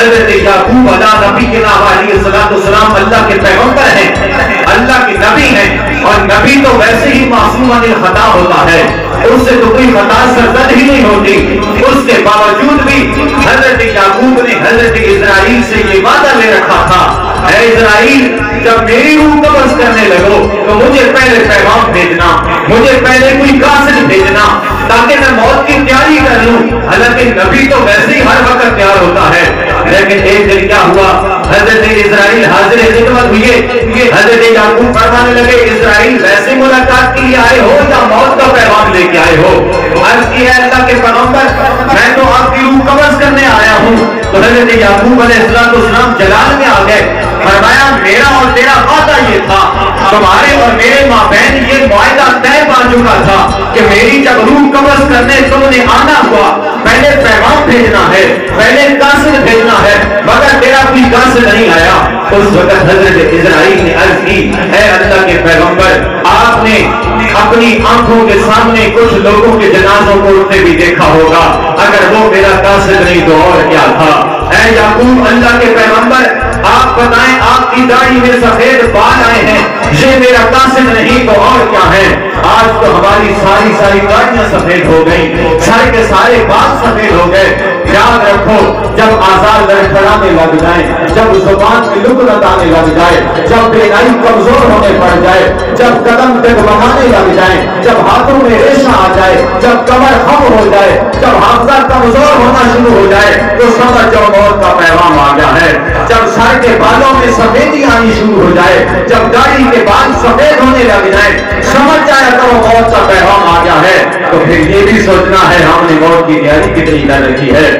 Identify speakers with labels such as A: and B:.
A: حضرت یعقوب علیہ نبی کے السلام اللہ کے پیغمبر ہیں، اللہ کے نبی ہیں، اور نبی تو ویسے ہی معصوم عن الخطا ہوتا ہے، اس سے تو کوئی خطا سرزد ہی نہیں ہوتی۔ اس کے باوجود بھی حضرت یعقوب نے حضرت اسرائیل سے یہ وعدہ لے رکھا تھا، اے اسرائیل جب میری روح قبض کرنے لگو تو مجھے پہلے پیغام بھیجنا، مجھے پہلے کوئی قاصد بھیجنا تاکہ میں موت کی تیاری کر لوں۔ حالانکہ نبی تو ویسے ہی ہر وقت تیار ہوتا ہے، لیکن ایک دن کیا ہوا، حضرت اسرائیل حاضر خدمت ہوئے، حضرت یعقوب فرمانے لگے اسرائیل ویسے ملاقات کے لیے آئے ہو یا موت کا پیغام لے کے آئے ہو؟ عرض کی ہے اللہ کے پیغمبر میں تو آپ کی روح قبض کرنے آیا ہوں۔ تو حضرت یعقوب علیہ السلام جلال میں آ گئے، فرمایا میرا اور تیرا وعدہ یہ تھا، تمہارے اور میرے مابین یہ معاہدہ طے پا چکا تھا کہ میری جب روح قبض کرنے تم نے آنا ہوا پہلے پیغام بھیجنا ہے، پہلے قاصد بھیجنا ہے، مگر تیرا کوئی قاصد نہیں آیا۔ اس وقت حضرت اسرائیل نے عرض کی اے اللہ کے پیغمبر آپ نے اپنی آنکھوں کے سامنے کچھ لوگوں کے جنازوں کو اٹھتے بھی دیکھا ہوگا، اگر وہ میرا قاصد نہیں تو اور کیا تھا؟ اے یعقوب اللہ کے پیغمبر آپ بتائیں آپ کی داڑھی میں سفید بال آئے ہیں، یہ میرا قاصد نہیں تو اور کیا ہے؟ آج تو ہماری ساری داڑیاں سفید ہو گئی، سارے کے سارے بال سفید ہو گئے۔ یاد رکھو جب آزار لڑکھڑانے لگ جائیں، جب زبان میں لغت آنے لگ جائے، جب بینائی کمزور ہونے پڑ جائے، جب قدم ڈگمگانے لگ جائیں، جب ہاتھوں میں ریشہ آ جائے، جب کمر خم ہو جائے، جب حافظہ کمزور ہونا شروع ہو جائے تو سمجھ جاؤ موت کا پیغام آ گیا ہے۔ جب سر کے بالوں میں سفیدی آنی شروع ہو جائے، جب داڑھی کے بال سفید ہونے لگ جائے، سمجھ جایا کرو موت کا پیغام آ گیا ہے۔ تو پھر یہ بھی سوچنا ہے ہم نے موت کی تیاری کتنی کر رکھی ہے۔